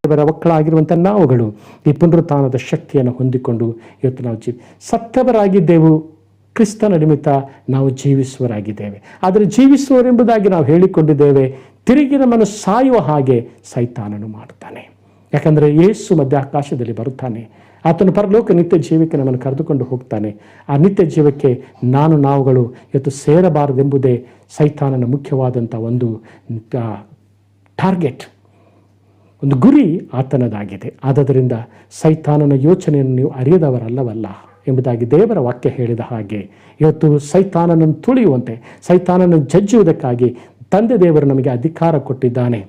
ದೇವರ ಮಕ್ಕಳಾಗಿರುವಂಥ ನಾವುಗಳು ಈ ಪುನರುತ್ಥಾನದ ಶಕ್ತಿಯನ್ನು ಹೊಂದಿಕೊಂಡು ಇವತ್ತು ನಾವು ಸತ್ತವರಾಗಿದ್ದೆವು, ಕ್ರಿಸ್ತನ ನಿಮಿತ್ತ ನಾವು ಜೀವಿಸುವರಾಗಿದ್ದೇವೆ. ಆದರೆ ಜೀವಿಸುವರೆಂಬುದಾಗಿ ನಾವು ಹೇಳಿಕೊಂಡಿದ್ದೇವೆ, ತಿರುಗಿ ನಮ್ಮನ್ನು ಸಾಯುವ ಹಾಗೆ ಸೈತಾನನು ಮಾಡುತ್ತಾನೆ. ಯಾಕಂದರೆ ಯೇಸು ಮಧ್ಯ ಆಕಾಶದಲ್ಲಿ ಬರುತ್ತಾನೆ, ಆತನು ಪರಲೋಕ ನಿತ್ಯ ಜೀವಕ್ಕೆ ನಮ್ಮನ್ನು ಕರೆದುಕೊಂಡು ಹೋಗ್ತಾನೆ. ಆ ನಿತ್ಯ ಜೀವಕ್ಕೆ ನಾವುಗಳು ಇವತ್ತು ಸೇರಬಾರದೆಂಬುದೇ ಸೈತಾನನ ಮುಖ್ಯವಾದಂಥ ಒಂದು ಟಾರ್ಗೆಟ್, ಒಂದು ಗುರಿ ಆತನದಾಗಿದೆ. ಆದ್ದರಿಂದ ಸೈತಾನನ ಯೋಚನೆಯನ್ನು ನೀವು ಅರಿಯದವರಲ್ಲವಲ್ಲ ಎಂಬುದಾಗಿ ದೇವರ ವಾಕ್ಯ ಹೇಳಿದ ಹಾಗೆ ಇವತ್ತು ಸೈತಾನನನ್ನು ತುಳಿಯುವಂತೆ, ಸೈತಾನನನ್ನು ಜಜ್ಜುವುದಕ್ಕಾಗಿ ತಂದೆ ದೇವರು ನಮಗೆ ಅಧಿಕಾರ ಕೊಟ್ಟಿದ್ದಾನೆ.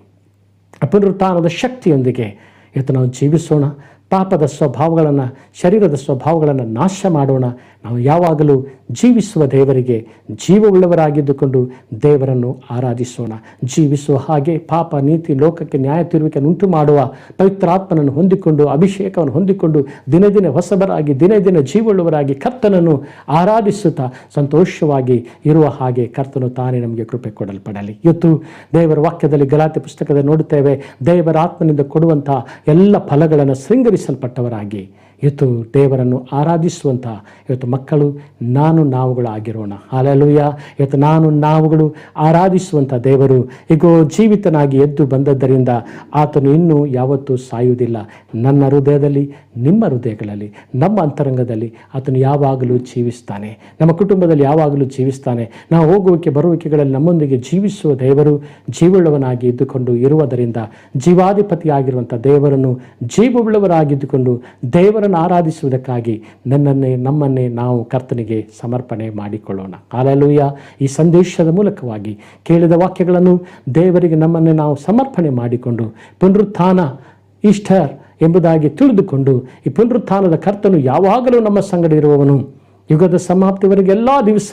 ಪುನರುತ್ಥಾನದ ಶಕ್ತಿಯೊಂದಿಗೆ ಇವತ್ತು ನಾವು ಜೀವಿಸೋಣ. ಪಾಪದ ಸ್ವಭಾವಗಳನ್ನು, ಶರೀರದ ಸ್ವಭಾವಗಳನ್ನು ನಾಶ ಮಾಡೋಣ. ನಾವು ಯಾವಾಗಲೂ ಜೀವಿಸುವ ದೇವರಿಗೆ ಜೀವವುಳ್ಳವರಾಗಿದ್ದುಕೊಂಡು ದೇವರನ್ನು ಆರಾಧಿಸೋಣ. ಜೀವಿಸುವ ಹಾಗೆ ಪಾಪ, ನೀತಿ, ಲೋಕಕ್ಕೆ ನ್ಯಾಯ ತೀರುವಿಕೆಯನ್ನು ಉಂಟು ಮಾಡುವ ಪವಿತ್ರಾತ್ಮನನ್ನು ಹೊಂದಿಕೊಂಡು, ಅಭಿಷೇಕವನ್ನು ಹೊಂದಿಕೊಂಡು ದಿನೇ ಹೊಸಬರಾಗಿ, ದಿನೇ ಜೀವವುಳ್ಳವರಾಗಿ ಕರ್ತನನ್ನು ಆರಾಧಿಸುತ್ತಾ ಸಂತೋಷವಾಗಿ ಇರುವ ಹಾಗೆ ಕರ್ತನು ತಾನೇ ನಮಗೆ ಕೃಪೆ ಕೊಡಲ್ಪಡಲಿ. ಇವತ್ತು ದೇವರ ವಾಕ್ಯದಲ್ಲಿ ಗಲಾತ್ಯ ಪುಸ್ತಕದಲ್ಲಿ ನೋಡುತ್ತೇವೆ, ದೇವರ ಆತ್ಮನಿಂದ ಕೊಡುವಂಥ ಎಲ್ಲ ಫಲಗಳನ್ನು ಶೃಂಗರಿಸಲ್ಪಟ್ಟವರಾಗಿ ಇವತ್ತು ದೇವರನ್ನು ಆರಾಧಿಸುವಂಥ ಇವತ್ತು ಮಕ್ಕಳು ನಾವುಗಳಾಗಿರೋಣ. ಹಲ್ಲೆಲೂಯಾ. ಇವತ್ತು ನಾವುಗಳು ಆರಾಧಿಸುವಂಥ ದೇವರು ಈಗೋ ಜೀವಿತನಾಗಿ ಎದ್ದು ಬಂದದ್ದರಿಂದ ಆತನು ಇನ್ನೂ ಯಾವತ್ತೂ ಸಾಯುವುದಿಲ್ಲ. ನನ್ನ ಹೃದಯದಲ್ಲಿ, ನಿಮ್ಮ ಹೃದಯಗಳಲ್ಲಿ, ನಮ್ಮ ಅಂತರಂಗದಲ್ಲಿ ಆತನು ಯಾವಾಗಲೂ ಜೀವಿಸ್ತಾನೆ. ನಮ್ಮ ಕುಟುಂಬದಲ್ಲಿ ಯಾವಾಗಲೂ ಜೀವಿಸ್ತಾನೆ. ನಾವು ಹೋಗುವಿಕೆ ಬರುವಿಕೆಗಳಲ್ಲಿ ನಮ್ಮೊಂದಿಗೆ ಜೀವಿಸುವ ದೇವರು ಜೀವವುಳ್ಳವನಾಗಿ ಇದ್ದುಕೊಂಡು ಇರುವುದರಿಂದ ಜೀವಾಧಿಪತಿಯಾಗಿರುವಂಥ ದೇವರನ್ನು ಜೀವವುಳ್ಳವರಾಗಿದ್ದುಕೊಂಡು ದೇವರ ಆರಾಧಿಸುವುದಕ್ಕಾಗಿ ನಮ್ಮನ್ನೇ ನಾವು ಕರ್ತನಿಗೆ ಸಮರ್ಪಣೆ ಮಾಡಿಕೊಳ್ಳೋಣ. ಹಲ್ಲೆಲೂಯಾ. ಈ ಸಂದೇಶದ ಮೂಲಕವಾಗಿ ಕೇಳಿದ ವಾಕ್ಯಗಳನ್ನು ದೇವರಿಗೆ ನಮ್ಮನ್ನೇ ನಾವು ಸಮರ್ಪಣೆ ಮಾಡಿಕೊಂಡು ಪುನರುತ್ಥಾನ ಈಸ್ಟರ್ ಎಂಬುದಾಗಿ ತಿಳಿದುಕೊಂಡು ಈ ಪುನರುತ್ಥಾನದ ಕರ್ತನು ಯಾವಾಗಲೂ ನಮ್ಮ ಸಂಗಡ ಇರುವವನು, ಯುಗದ ಸಮಾಪ್ತಿವರೆಗೆ ಎಲ್ಲ ದಿವಸ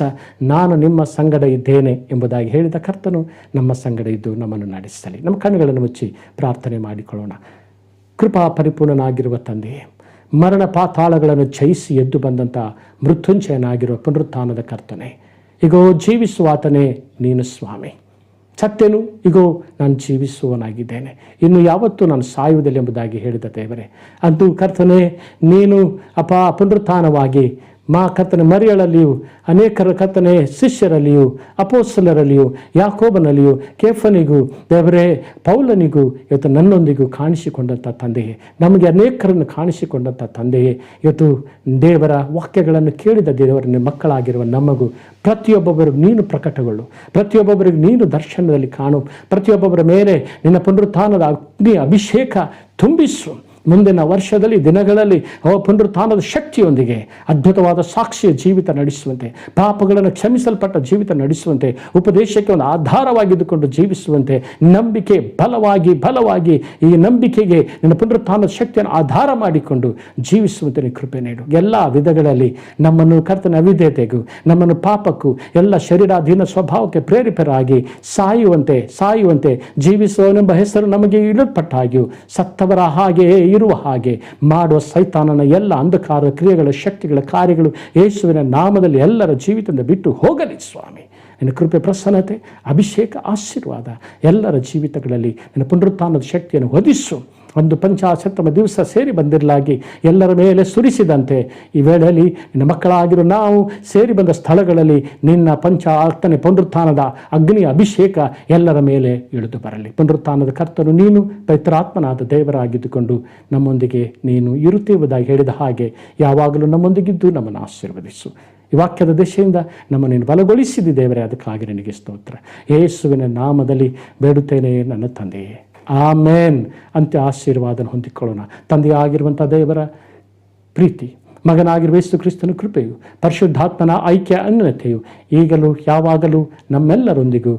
ನಾನು ನಿಮ್ಮ ಸಂಗಡ ಇದ್ದೇನೆ ಎಂಬುದಾಗಿ ಹೇಳಿದ ಕರ್ತನು ನಮ್ಮ ಸಂಗಡ ಇದ್ದು ನಮ್ಮನ್ನು ನಡೆಸಲಿ. ನಮ್ಮ ಕಣ್ಣುಗಳನ್ನು ಮುಚ್ಚಿ ಪ್ರಾರ್ಥನೆ ಮಾಡಿಕೊಳ್ಳೋಣ. ಕೃಪಾ ಪರಿಪೂರ್ಣನಾಗಿರುವ ತಂದೆಯೇ, ಮರಣ ಪಾತಾಳಗಳನ್ನು ಜಯಿಸಿ ಎದ್ದು ಬಂದಂಥ ಮೃತ್ಯುಂಜಯನಾಗಿರುವ ಪುನರುತ್ಥಾನದ ಕರ್ತನೆ, ಈಗೋ ಜೀವಿಸುವಾತನೇ ನೀನು ಸ್ವಾಮಿ. ಸತ್ಯನು, ಈಗೋ ನಾನು ಜೀವಿಸುವನಾಗಿದ್ದೇನೆ, ಇನ್ನು ಯಾವತ್ತೂ ನಾನು ಸಾಯುವುದಿಲ್ಲ ಎಂಬುದಾಗಿ ಹೇಳಿದ ದೇವರೇ, ಅಂತೂ ಕರ್ತನೆ ನೀನು ಪುನರುತ್ಥಾನವಾಗಿ ಕರ್ತನೆ ಮರಿಯಳಲ್ಲಿಯೂ, ಅನೇಕರ ಕರ್ತನೆ ಶಿಷ್ಯರಲ್ಲಿಯೂ, ಅಪೋಸ್ತಲರಲ್ಲಿಯೂ, ಯಾಕೋಬನಲ್ಲಿಯೂ, ಕೇಫನಿಗೂ, ದೇವರೇ ಪೌಲನಿಗೂ ಇವತ್ತು ನನ್ನೊಂದಿಗೂ ಕಾಣಿಸಿಕೊಂಡಂಥ ತಂದೆಯೇ, ನಮಗೆ ಅನೇಕರನ್ನು ಕಾಣಿಸಿಕೊಂಡಂಥ ತಂದೆಯೇ, ಇವತ್ತು ದೇವರ ವಾಕ್ಯಗಳನ್ನು ಕೇಳಿದ ದೇವರ ಮಕ್ಕಳಾಗಿರುವ ನಮಗೂ ಪ್ರತಿಯೊಬ್ಬೊಬ್ಬರಿಗೂ ನೀನು ಪ್ರಕಟಗೊಳ್ಳು, ಪ್ರತಿಯೊಬ್ಬೊಬ್ಬರಿಗೂ ನೀನು ದರ್ಶನದಲ್ಲಿ ಕಾಣು, ಪ್ರತಿಯೊಬ್ಬೊಬ್ಬರ ಮೇಲೆ ನಿನ್ನ ಪುನರುತ್ಥಾನದ ಅಗ್ನಿ ಅಭಿಷೇಕ ತುಂಬಿಸು. ಮುಂದಿನ ವರ್ಷದಲ್ಲಿ, ದಿನಗಳಲ್ಲಿ ಪುನರುತ್ಥಾನದ ಶಕ್ತಿಯೊಂದಿಗೆ ಅದ್ಭುತವಾದ ಸಾಕ್ಷಿಯ ಜೀವಿತ ನಡೆಸುವಂತೆ, ಪಾಪಗಳನ್ನು ಕ್ಷಮಿಸಲ್ಪಟ್ಟ ಜೀವಿತ ನಡೆಸುವಂತೆ, ಉಪದೇಶಕ್ಕೆ ಒಂದು ಆಧಾರವಾಗಿದ್ದುಕೊಂಡು ಜೀವಿಸುವಂತೆ, ನಂಬಿಕೆ ಬಲವಾಗಿ ಈ ನಂಬಿಕೆಗೆ ನಿನ್ನ ಪುನರುತ್ಥಾನದ ಶಕ್ತಿಯನ್ನು ಆಧಾರ ಮಾಡಿಕೊಂಡು ಜೀವಿಸುವಂತೆ ನೀನು ಕೃಪೆ ನೀಡು. ಎಲ್ಲ ವಿಧಗಳಲ್ಲಿ ನಮ್ಮನ್ನು ಕರ್ತನ ಅವಿಧೇಯತೆಗೂ, ನಮ್ಮನ್ನು ಪಾಪಕ್ಕೂ, ಎಲ್ಲ ಶರೀರಾಧೀನ ಸ್ವಭಾವಕ್ಕೆ ಪ್ರೇರಿತರಾಗಿ ಸಾಯುವಂತೆ ಜೀವಿಸುವನೆಂಬ ಹೆಸರು ನಮಗೆ ಇಡಲ್ಪಟ್ಟಾಗಿಯೂ ಸತ್ತವರ ಹಾಗೆಯೇ ಇರುವ ಹಾಗೆ ಮಾಡುವ ಸೈತಾನನ ಎಲ್ಲ ಅಂಧಕಾರ ಕ್ರಿಯೆಗಳ, ಶಕ್ತಿಗಳ, ಕಾರ್ಯಗಳು ಯೇಸುವಿನ ನಾಮದಲ್ಲಿ ಎಲ್ಲರ ಜೀವಿತದಿಂದ ಬಿಟ್ಟು ಹೋಗಲಿ ಸ್ವಾಮಿ. ನಿನ್ನ ಕೃಪೆ, ಪ್ರಸನ್ನತೆ, ಅಭಿಷೇಕ, ಆಶೀರ್ವಾದ ಎಲ್ಲರ ಜೀವಿತಗಳಲ್ಲಿ ನಿನ್ನ ಪುನರುತ್ಥಾನದ ಶಕ್ತಿಯನ್ನು ಹೊದಿಸು. ಒಂದು 50 ದಿವಸ ಸೇರಿ ಬಂದಿರಲಾಗಿ ಎಲ್ಲರ ಮೇಲೆ ಸುರಿಸಿದಂತೆ ಈ ವೇಳೆಯಲ್ಲಿ ನಿನ್ನ ಮಕ್ಕಳಾಗಿರೋ ನಾವು ಸೇರಿ ಬಂದ ಸ್ಥಳಗಳಲ್ಲಿ ನಿನ್ನ 50ನೇ ಪುನರುತ್ಥಾನದ ಅಗ್ನಿಯ ಅಭಿಷೇಕ ಎಲ್ಲರ ಮೇಲೆ ಇಳಿದು ಬರಲಿ. ಪುನರುತ್ಥಾನದ ಕರ್ತನು ನೀನು ಪವಿತ್ರಾತ್ಮನಾದ ದೇವರಾಗಿದ್ದುಕೊಂಡು ನಮ್ಮೊಂದಿಗೆ ನೀನು ಇರುತ್ತೀವುದಾಗಿ ಹೇಳಿದ ಹಾಗೆ ಯಾವಾಗಲೂ ನಮ್ಮೊಂದಿಗಿದ್ದು ನಮ್ಮನ್ನು ಆಶೀರ್ವದಿಸು. ಈ ವಾಕ್ಯದ ದಿಶೆಯಿಂದ ನಮ್ಮನ್ನು ನೀನು ಬಲಗೊಳಿಸಿದ ದೇವರೇ, ಅದಕ್ಕಾಗಿ ನಿನಗೆ ಸ್ತೋತ್ರ. ಯೇಸುವಿನ ನಾಮದಲ್ಲಿ ಬೇಡುತ್ತೇನೆ ನನ್ನ ತಂದೆಯೇ, ಆಮೇನ್. ಅಂತ್ಯ ಆಶೀರ್ವಾದನ ಹೊಂದಿಕೊಳ್ಳೋಣ. ತಂದೆಯಾಗಿರುವಂಥ ದೇವರ ಪ್ರೀತಿ, ಮಗನಾಗಿರುವ ಯೇಸು ಕ್ರಿಸ್ತನ ಕೃಪೆಯು, ಪರಿಶುದ್ಧಾತ್ಮನ ಐಕ್ಯ ಅನ್ಯತೆಯು ಈಗಲೂ ಯಾವಾಗಲೂ ನಮ್ಮೆಲ್ಲರೊಂದಿಗೂ,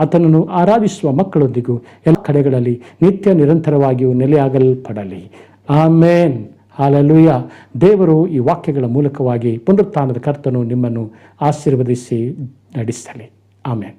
ಆತನನ್ನು ಆರಾಧಿಸುವ ಮಕ್ಕಳೊಂದಿಗೂ ಎಲ್ಲ ಕಡೆಗಳಲ್ಲಿ ನಿತ್ಯ ನಿರಂತರವಾಗಿಯೂ ನೆಲೆಯಾಗಲ್ಪಡಲಿ. ಆಮೇನ್. ಹಲ್ಲೆಲೂಯಾ. ದೇವರು ಈ ವಾಕ್ಯಗಳ ಮೂಲಕವಾಗಿ ಪುನರುತ್ಥಾನದ ಕರ್ತನು ನಿಮ್ಮನ್ನು ಆಶೀರ್ವದಿಸಿ ನಡೆಸಲಿ. ಆಮೇನ್.